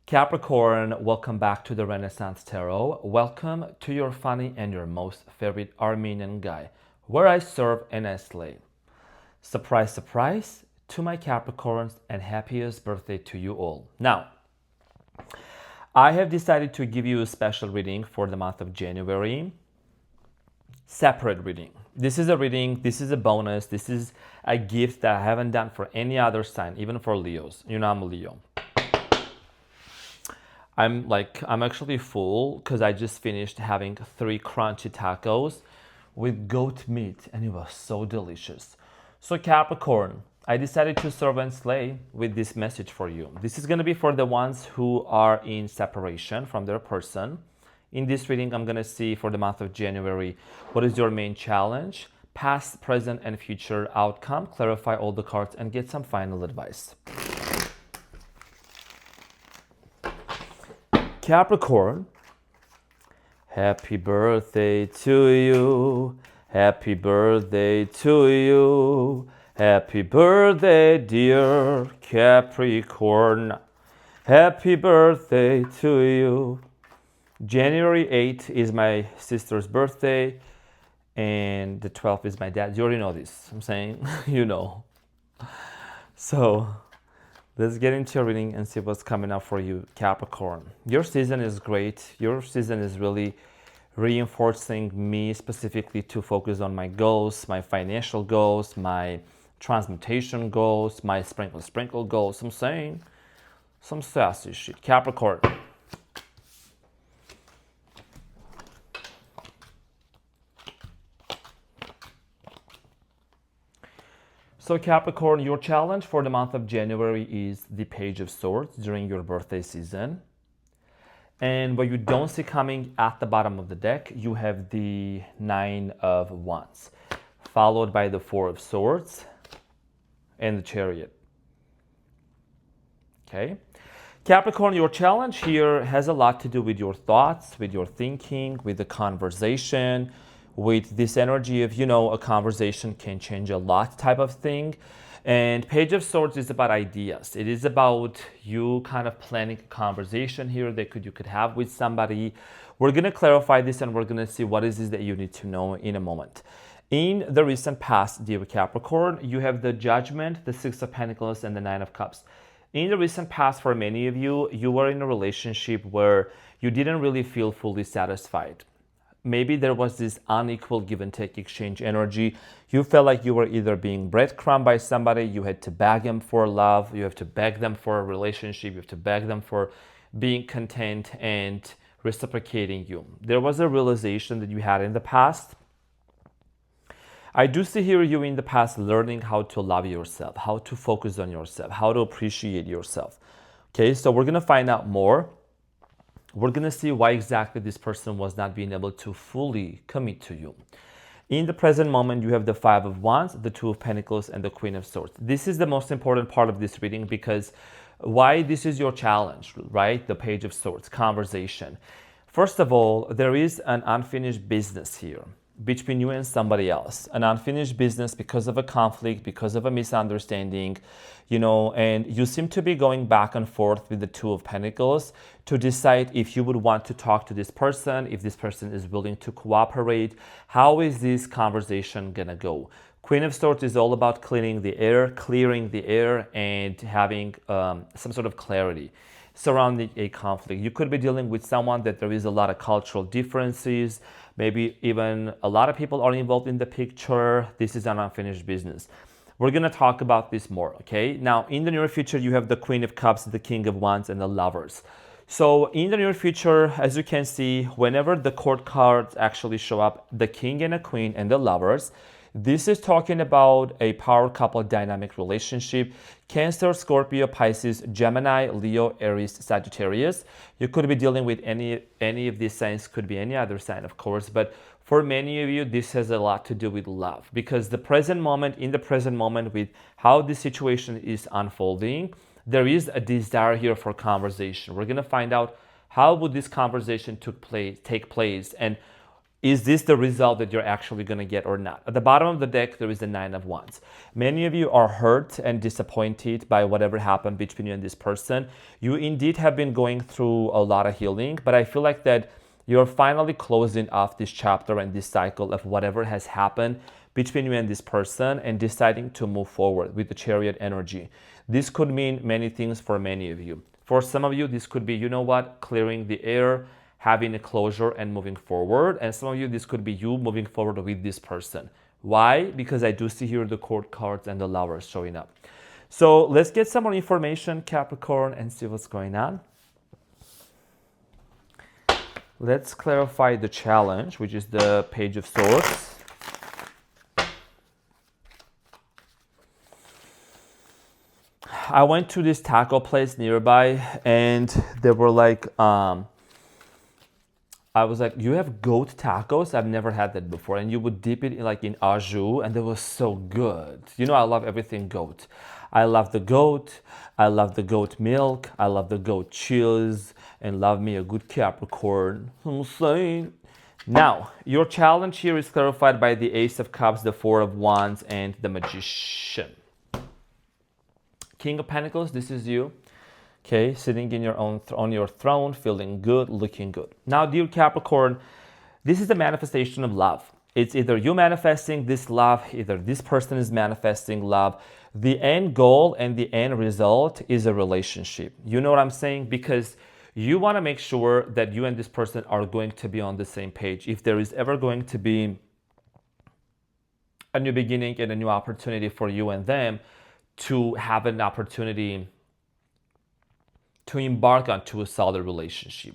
Capricorn, welcome back to the Renaissance Tarot. Welcome to your funny and your most favorite Armenian guy, where I serve and I slay. Surprise, surprise to my Capricorns, and happiest birthday to you all. Now, I have decided to give you a special reading for the month of January. Separate reading. This is a reading, this is a bonus, this is a gift that I haven't done for any other sign, even for Leos. You know I'm a Leo. I'm actually full because I just finished having 3 crunchy tacos with goat meat and it was so delicious. So Capricorn, I decided to serve and slay with this message for you. This is going to be for the ones who are in separation from their person. In this reading, I'm going to see for the month of January, what is your main challenge, past, present, and future outcome, clarify all the cards, and get some final advice. Capricorn, happy birthday to you, happy birthday to you, happy birthday dear Capricorn, happy birthday to you. January 8th is my sister's birthday and the 12th is my dad. You already know this, I'm saying, you know. So let's get into your reading and see what's coming up for you, Capricorn. Your season is great. Your season is really reinforcing me specifically to focus on my goals, my financial goals, my transmutation goals, my sprinkle goals. I'm saying some sassy shit. Capricorn. So Capricorn, your challenge for the month of January is the Page of Swords during your birthday season. And what you don't see coming at the bottom of the deck, you have the 9 of Wands, followed by the 4 of Swords and the Chariot. Okay? Capricorn, your challenge here has a lot to do with your thoughts, with your thinking, with the conversation, with this energy of, a conversation can change a lot type of thing. And Page of Swords is about ideas. It is about you kind of planning a conversation here that you could have with somebody. We're going to clarify this and we're going to see what is this that you need to know in a moment. In the recent past, dear Capricorn, you have the Judgment, the 6 of Pentacles, and the 9 of Cups. In the recent past, for many of you, you were in a relationship where you didn't really feel fully satisfied. Maybe there was this unequal give and take exchange energy. You felt like you were either being breadcrumbed by somebody, you had to beg them for love, you have to beg them for a relationship, you have to beg them for being content and reciprocating you. There was a realization that you had in the past. I do see here you in the past learning how to love yourself, how to focus on yourself, how to appreciate yourself. Okay, so we're going to find out more. We're going to see why exactly this person was not being able to fully commit to you. In the present moment, you have the 5 of Wands, the 2 of Pentacles, and the Queen of Swords. This is the most important part of this reading because why this is your challenge, right? The Page of Swords, conversation. First of all, there is an unfinished business here between you and somebody else. An unfinished business because of a conflict, because of a misunderstanding, and you seem to be going back and forth with the 2 of Pentacles to decide if you would want to talk to this person, if this person is willing to cooperate. How is this conversation gonna go? Queen of Swords is all about clearing the air, and having some sort of clarity surrounding a conflict. You could be dealing with someone that there is a lot of cultural differences, maybe even a lot of people are involved in the picture. This is an unfinished business. We're going to talk about this more, okay? Now, in the near future, you have the Queen of Cups, the King of Wands, and the Lovers. So in the near future, as you can see, whenever the court cards actually show up, the King and a Queen and the Lovers, this is talking about a power couple dynamic relationship. Cancer, Scorpio, Pisces, Gemini, Leo, Aries, Sagittarius. You could be dealing with any of these signs, could be any other sign, of course, but for many of you, this has a lot to do with love because in the present moment with how this situation is unfolding, there is a desire here for conversation. We're going to find out how would this conversation take place and Is this the result that you're actually going to get or not? At the bottom of the deck, there is the Nine of Wands. Many of you are hurt and disappointed by whatever happened between you and this person. You indeed have been going through a lot of healing, but I feel like that you're finally closing off this chapter and this cycle of whatever has happened between you and this person and deciding to move forward with the Chariot energy. This could mean many things for many of you. For some of you, this could be, you know what, clearing the air, having a closure and moving forward. And some of you, this could be you moving forward with this person. Why? Because I do see here the Court cards and the Lovers showing up. So let's get some more information, Capricorn, and see what's going on. Let's clarify the challenge, which is the Page of Swords. I went to this taco place nearby and they were like, I was like, you have goat tacos? I've never had that before. And you would dip it in like in au jus, and it was so good. You know, I love everything goat. I love the goat. I love the goat milk. I love the goat cheese, and love me a good Capricorn. I'm saying. Now, your challenge here is clarified by the Ace of Cups, the Four of Wands, and the Magician. King of Pentacles, this is you. Okay, sitting in your own on your throne, feeling good, looking good. Now, dear Capricorn, this is the manifestation of love. It's either you manifesting this love, either this person is manifesting love. The end goal and the end result is a relationship. You know what I'm saying? Because you want to make sure that you and this person are going to be on the same page. If there is ever going to be a new beginning and a new opportunity for you and them to have an opportunity to embark onto a solid relationship.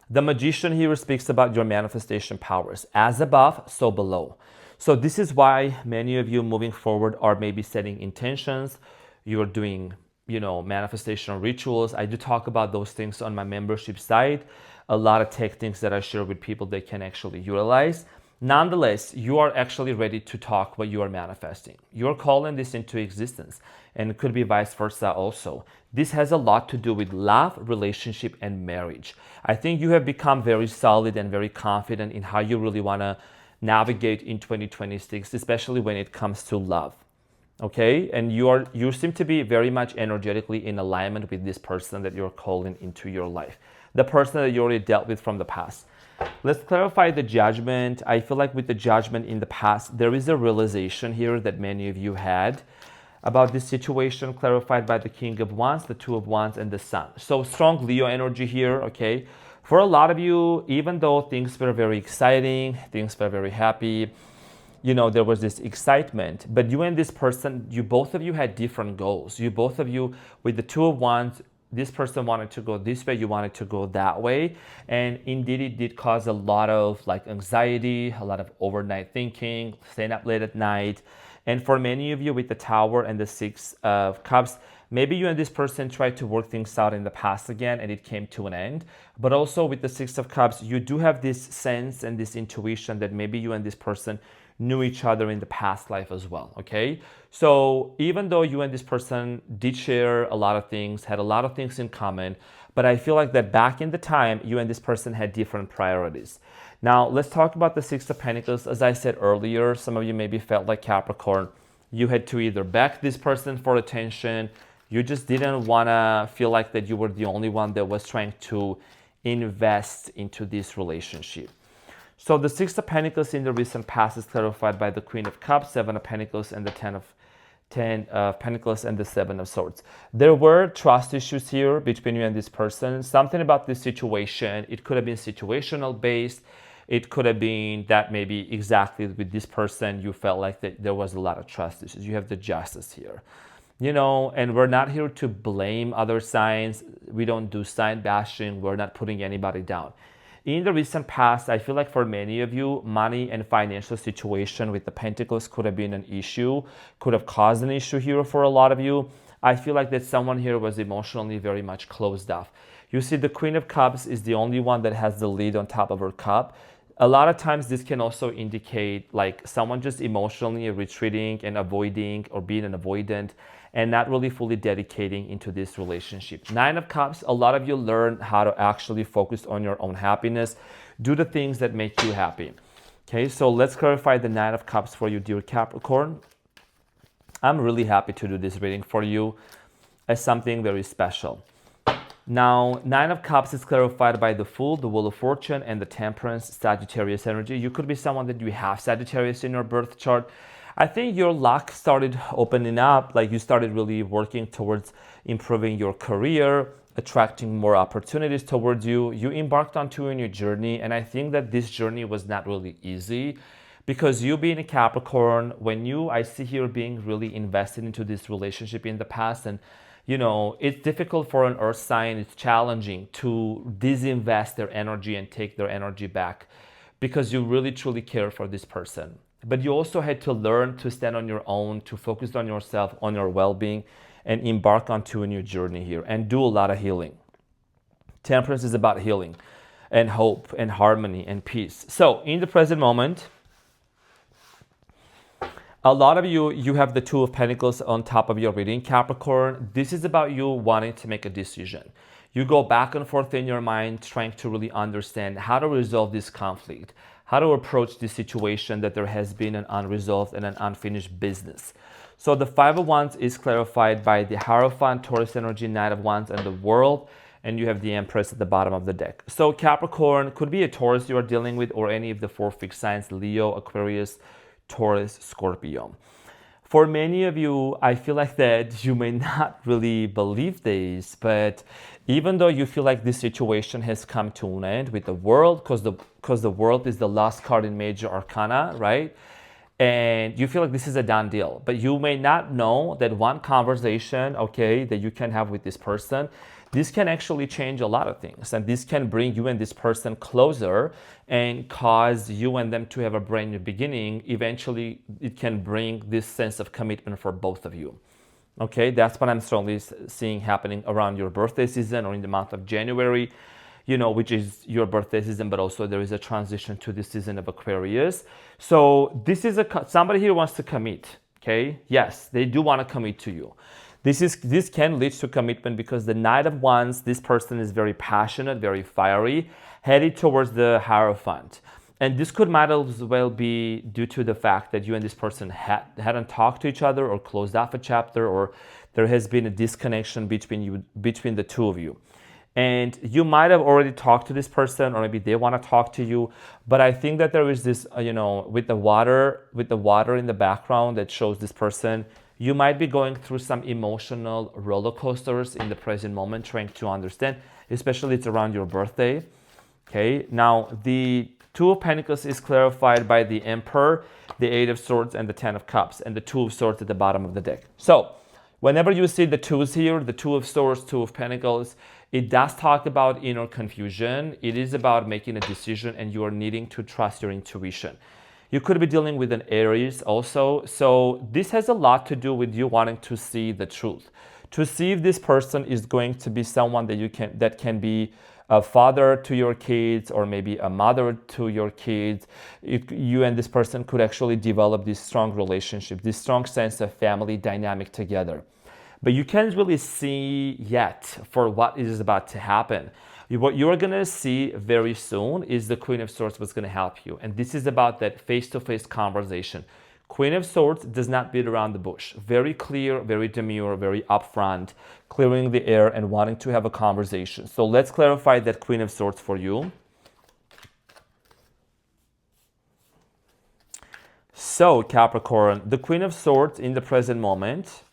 The Magician here speaks about your manifestation powers. As above, so below. So this is why many of you moving forward are maybe setting intentions. You're doing, manifestation rituals. I do talk about those things on my membership site. A lot of techniques that I share with people they can actually utilize. Nonetheless, you are actually ready to talk what you are manifesting. You're calling this into existence, and it could be vice versa also. This has a lot to do with love, relationship, and marriage. I think you have become very solid and very confident in how you really want to navigate in 2026, especially when it comes to love. Okay? And you seem to be very much energetically in alignment with this person that you're calling into your life. The person that you already dealt with from the past. Let's clarify the Judgment. I feel like with the Judgment in the past, there is a realization here that many of you had about this situation, clarified by the King of Wands, the Two of Wands, and the Sun. So strong Leo energy here, okay? For a lot of you, even though things were very exciting, things were very happy, there was this excitement, but you and this person, both of you had different goals. Both of you, with the Two of Wands, this person wanted to go this way, you wanted to go that way. And indeed, it did cause a lot of anxiety, a lot of overnight thinking, staying up late at night. And for many of you with the Tower and the Six of Cups, maybe you and this person tried to work things out in the past again and it came to an end. But also with the Six of Cups, you do have this sense and this intuition that maybe you and this person knew each other in the past life as well, okay? So even though you and this person did share a lot of things, had a lot of things in common, but I feel like that back in the time, you and this person had different priorities. Now, let's talk about the Six of Pentacles. As I said earlier, some of you maybe felt like Capricorn. You had to either beg this person for attention, you just didn't want to feel like that you were the only one that was trying to invest into this relationship. So the Six of Pentacles in the recent past is clarified by the Queen of Cups, Seven of Pentacles, and the Ten of Pentacles, and the Seven of Swords. There were trust issues here between you and this person. Something about this situation, it could have been situational based. It could have been that maybe exactly with this person, you felt like that there was a lot of trust issues. You have the Justice here. And we're not here to blame other signs. We don't do sign bashing. We're not putting anybody down. In the recent past, I feel like for many of you, money and financial situation with the Pentacles could have been an issue, could have caused an issue here for a lot of you. I feel like that someone here was emotionally very much closed off. You see, the Queen of Cups is the only one that has the lead on top of her cup. A lot of times this can also indicate like someone just emotionally retreating and avoiding or being an avoidant and not really fully dedicating into this relationship. Nine of Cups, a lot of you learn how to actually focus on your own happiness. Do the things that make you happy. Okay, so let's clarify the Nine of Cups for you, dear Capricorn. I'm really happy to do this reading for you as something very special. Now, Nine of Cups is clarified by the Fool, the Wheel of Fortune, and the Temperance, Sagittarius energy. You could be someone that you have Sagittarius in your birth chart. I think your luck started opening up, like you started really working towards improving your career, attracting more opportunities towards you. You embarked onto a new journey, and I think that this journey was not really easy because you being a Capricorn, I see here being really invested into this relationship in the past, and it's difficult for an earth sign, it's challenging to disinvest their energy and take their energy back because you really truly care for this person. But you also had to learn to stand on your own, to focus on yourself, on your well-being, and embark onto a new journey here and do a lot of healing. Temperance is about healing and hope and harmony and peace. So in the present moment, a lot of you have the Two of Pentacles on top of your reading, Capricorn. This is about you wanting to make a decision. You go back and forth in your mind trying to really understand how to resolve this conflict, how to approach this situation that there has been an unresolved and an unfinished business. So the Five of Wands is clarified by the Hierophant, Taurus energy, Knight of Wands, and the World. And you have the Empress at the bottom of the deck. So Capricorn could be a Taurus you are dealing with, or any of the four fixed signs, Leo, Aquarius, Taurus, Scorpio. For many of you, I feel like that you may not really believe this, but even though you feel like this situation has come to an end with the World, because the World is the last card in major arcana, right? And you feel like this is a done deal, but you may not know that one conversation, okay, that you can have with this person, this can actually change a lot of things, and this can bring you and this person closer and cause you and them to have a brand new beginning. Eventually, it can bring this sense of commitment for both of you. Okay, that's what I'm strongly seeing happening around your birthday season or in the month of January, which is your birthday season, but also there is a transition to the season of Aquarius. So this is somebody here wants to commit, okay? Yes, they do want to commit to you. This can lead to commitment because the Knight of Wands, this person is very passionate, very fiery, headed towards the Hierophant. And this might as well be due to the fact that you and this person hadn't talked to each other or closed off a chapter, or there has been a disconnection between the two of you. And you might have already talked to this person, or maybe they want to talk to you. But I think that there is this, with the water in the background that shows this person, you might be going through some emotional roller coasters in the present moment, trying to understand, especially it's around your birthday. Okay, now the Two of Pentacles is clarified by the Emperor, the Eight of Swords, and the Ten of Cups, and the Two of Swords at the bottom of the deck. So whenever you see the twos here, the Two of Swords, Two of Pentacles, it does talk about inner confusion. It is about making a decision, and you are needing to trust your intuition. You could be dealing with an Aries also. So this has a lot to do with you wanting to see the truth, to see if this person is going to be someone that can be a father to your kids, or maybe a mother to your kids. You and this person could actually develop this strong relationship, this strong sense of family dynamic together. But you can't really see yet for what is about to happen. What you're going to see very soon is the Queen of Swords was going to help you. And this is about that face-to-face conversation. Queen of Swords does not beat around the bush. Very clear, very demure, very upfront, clearing the air and wanting to have a conversation. So let's clarify that Queen of Swords for you. So Capricorn, the Queen of Swords in the present moment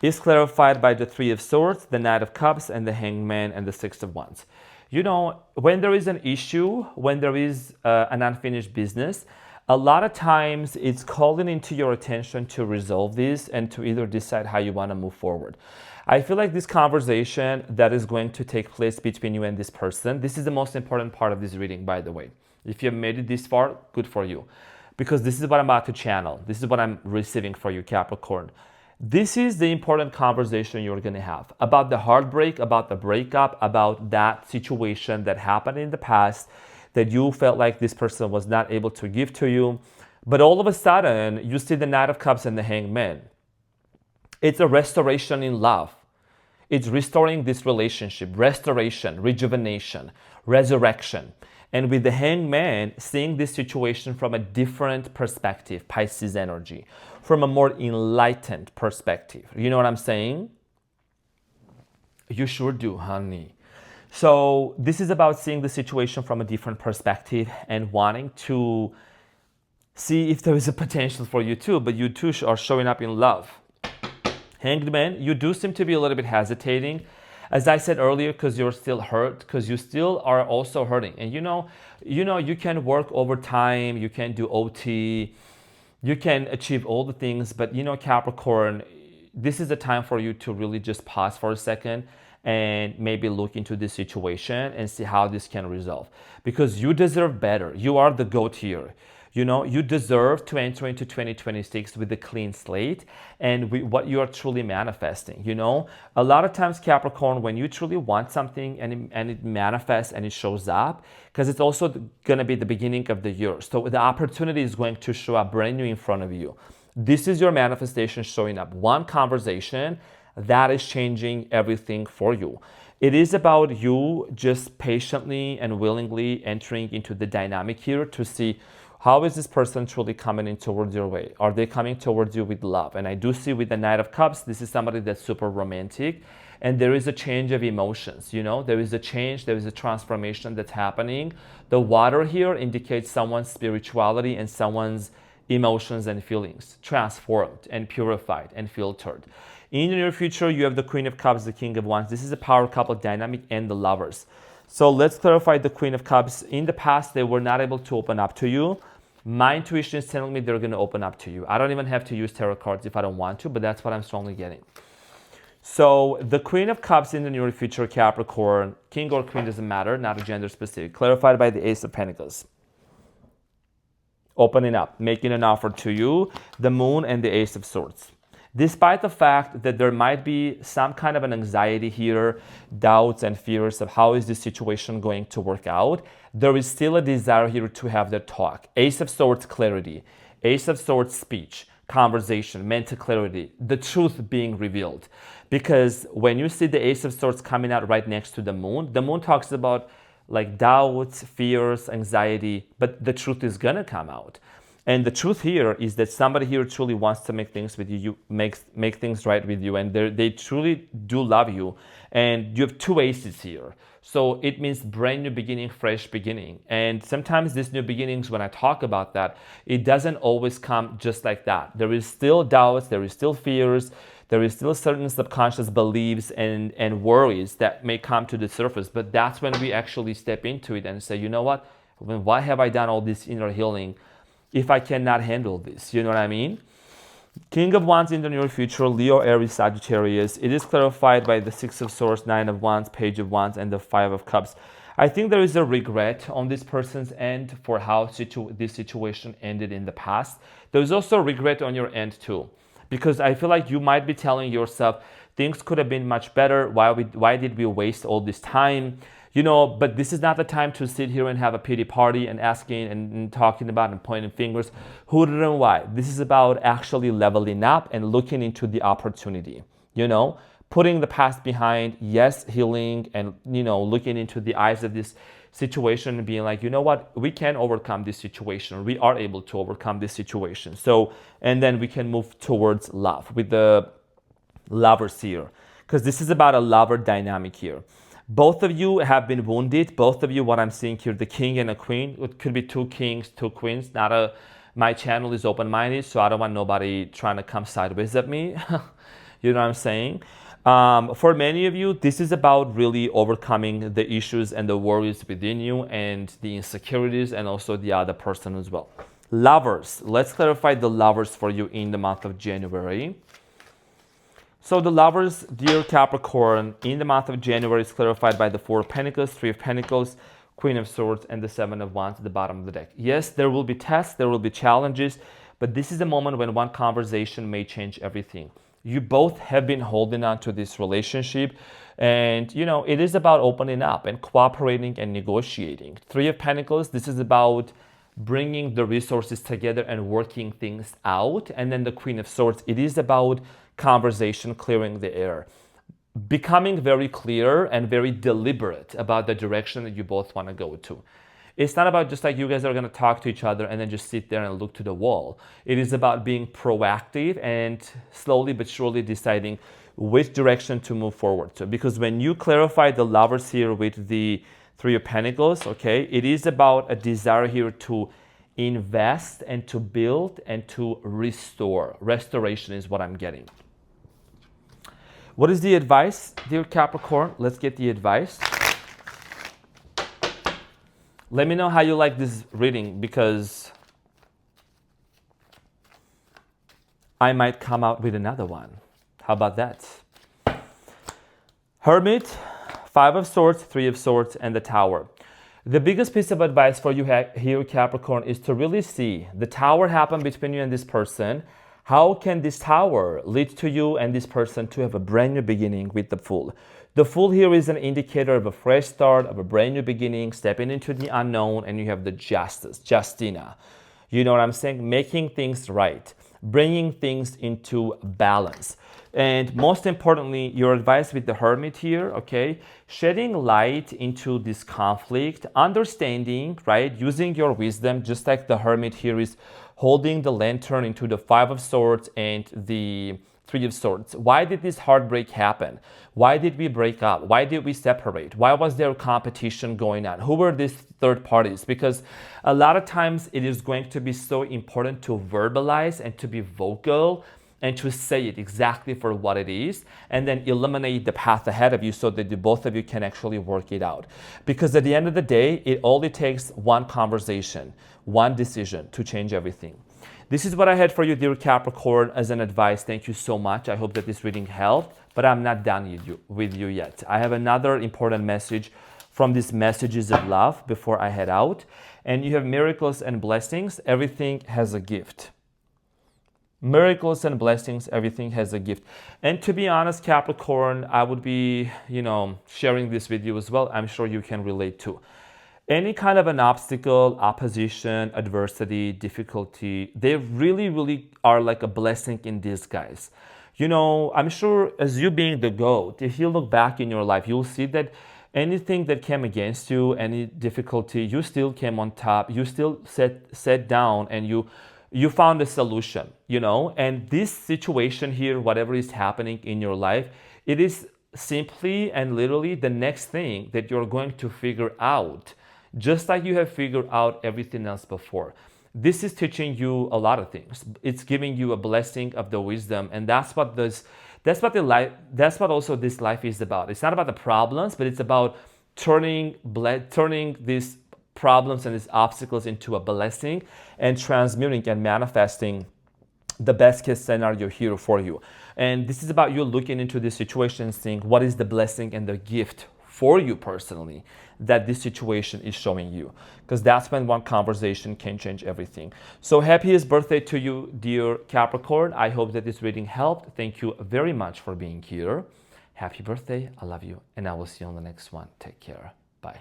is clarified by the Three of Swords, the Knight of Cups, and the Hangman, and the Six of Wands. When there is an issue, when there is an unfinished business, a lot of times it's calling into your attention to resolve this and to either decide how you want to move forward. I feel like this conversation that is going to take place between you and this person, this is the most important part of this reading, by the way. If you have made it this far, good for you. Because this is what I'm about to channel. This is what I'm receiving for you, Capricorn. This is the important conversation you're going to have about the heartbreak, about the breakup, about that situation that happened in the past that you felt like this person was not able to give to you. But all of a sudden, you see the Knight of Cups and the Hangman. It's a restoration in love. It's restoring this relationship, restoration, rejuvenation, resurrection. And with the Hangman, seeing this situation from a different perspective, Pisces energy, from a more enlightened perspective. You know what I'm saying? You sure do, honey. So this is about seeing the situation from a different perspective and wanting to see if there is a potential for you too, but you too are showing up in love. Hanged Man, you do seem to be a little bit hesitating. As I said earlier, because you're still hurt, because you still are also hurting. And you can work overtime, you can do OT, you can achieve all the things, but Capricorn, this is the time for you to really just pause for a second and maybe look into this situation and see how this can resolve. Because you deserve better. You are the GOAT here. You deserve to enter into 2026 with a clean slate and with what you are truly manifesting. A lot of times, Capricorn, when you truly want something and it manifests and it shows up, because it's also going to be the beginning of the year. So the opportunity is going to show up brand new in front of you. This is your manifestation showing up. One conversation that is changing everything for you. It is about you just patiently and willingly entering into the dynamic here to see how is this person truly coming in towards your way? Are they coming towards you with love? And I do see with the Knight of Cups, this is somebody that's super romantic. And there is a change of emotions, there is a change, there is a transformation that's happening. The water here indicates someone's spirituality and someone's emotions and feelings transformed and purified and filtered. In the near future, you have the Queen of Cups, the King of Wands. This is a power couple dynamic and the Lovers. So let's clarify the Queen of Cups. In the past, they were not able to open up to you. My intuition is telling me they're going to open up to you. I don't even have to use tarot cards if I don't want to, but that's what I'm strongly getting. So the Queen of Cups in the near future, Capricorn, King or Queen doesn't matter, not a gender specific, clarified by the Ace of Pentacles. Opening up, making an offer to you, the Moon and the Ace of Swords. Despite the fact that there might be some kind of an anxiety here, doubts and fears of how is this situation going to work out, there is still a desire here to have that talk. Ace of Swords, clarity. Ace of Swords, speech, conversation, mental clarity, the truth being revealed. Because when you see the Ace of Swords coming out right next to the Moon talks about like doubts, fears, anxiety, but the truth is gonna come out. And the truth here is that somebody here truly wants to make things with you, make things right with you, and they truly do love you. And you have two aces here. So it means brand new beginning, fresh beginning. And sometimes these new beginnings, when I talk about that, it doesn't always come just like that. There is still doubts, there is still fears, there is still certain subconscious beliefs and worries that may come to the surface. But that's when we actually step into it and say, you know what? Why have I done all this inner healing if I cannot handle this? You know what I mean? King of Wands in the near future, Leo, Aries, Sagittarius. It is clarified by the Six of Swords, Nine of Wands, Page of Wands, and the Five of Cups. I think there is a regret on this person's end for how this situation ended in the past. There's also regret on your end too, because I feel like you might be telling yourself things could have been much better. Why did we waste all this time? But this is not the time to sit here and have a pity party and asking and talking about and pointing fingers who did and why. This is about actually leveling up and looking into the opportunity, putting the past behind, yes, healing, and, looking into the eyes of this situation and being like, you know what, we can overcome this situation. We are able to overcome this situation. So, and then we can move towards love with the Lovers here, because this is about a lover dynamic here. Both of you have been wounded. Both of you, what I'm seeing here, the king and a queen. It could be two kings, two queens. My channel is open-minded, so I don't want nobody trying to come sideways at me. You know what I'm saying? For many of you, this is about really overcoming the issues and the worries within you and the insecurities and also the other person as well. Lovers. Let's clarify the Lovers for you in the month of January. So the Lovers, dear Capricorn, in the month of January is clarified by the Four of Pentacles, Three of Pentacles, Queen of Swords, and the Seven of Wands at the bottom of the deck. Yes, there will be tests, there will be challenges, but this is a moment when one conversation may change everything. You both have been holding on to this relationship, and it is about opening up and cooperating and negotiating. Three of Pentacles, this is about bringing the resources together and working things out. And then the Queen of Swords, it is about conversation, clearing the air, becoming very clear and very deliberate about the direction that you both want to go to. It's not about just like you guys are going to talk to each other and then just sit there and look to the wall. It is about being proactive and slowly but surely deciding which direction to move forward to. Because when you clarify the Lovers here with the Three of Pentacles, okay, it is about a desire here to invest and to build and to restore. Restoration is what I'm getting. What is the advice, dear Capricorn? Let's get the advice. Let me know how you like this reading, because I might come out with another one. How about that? Hermit, Five of Swords, Three of Swords, and the Tower. The biggest piece of advice for you here, Capricorn, is to really see the Tower happen between you and this person. How can this Tower lead to you and this person to have a brand new beginning with the Fool? The Fool here is an indicator of a fresh start, of a brand new beginning, stepping into the unknown, and you have the Justice, Justina. You know what I'm saying? Making things right, bringing things into balance. And most importantly, your advice with the Hermit here, okay? Shedding light into this conflict, understanding, right? Using your wisdom, just like the Hermit here is holding the lantern into the Five of Swords and the Three of Swords. Why did this heartbreak happen? Why did we break up? Why did we separate? Why was there competition going on? Who were these third parties? Because a lot of times it is going to be so important to verbalize and to be vocal and to say it exactly for what it is, and then eliminate the path ahead of you so that the both of you can actually work it out. Because at the end of the day, it only takes one conversation, one decision to change everything. This is what I had for you, dear Capricorn, as an advice. Thank you so much. I hope that this reading helped, but I'm not done with you yet. I have another important message from these messages of love before I head out. And you have miracles and blessings. Everything has a gift. Miracles and blessings, everything has a gift. And to be honest, Capricorn, I would be, sharing this with you as well. I'm sure you can relate to. Any kind of an obstacle, opposition, adversity, difficulty, they really, really are like a blessing in disguise. I'm sure as you being the GOAT, if you look back in your life, you'll see that anything that came against you, any difficulty, you still came on top. You still sat down and you found a solution, and this situation here, whatever is happening in your life, it is simply and literally the next thing that you're going to figure out, just like you have figured out everything else before. This is teaching you a lot of things. It's giving you a blessing of the wisdom, and that's what also this life is about. It's not about the problems, but it's about turning these problems and these obstacles into a blessing and transmuting and manifesting the best case scenario here for you. And this is about you looking into this situation and seeing what is the blessing and the gift for you personally that this situation is showing you. Because that's when one conversation can change everything. So happiest birthday to you, dear Capricorn. I hope that this reading helped. Thank you very much for being here. Happy birthday. I love you. And I will see you on the next one. Take care. Bye.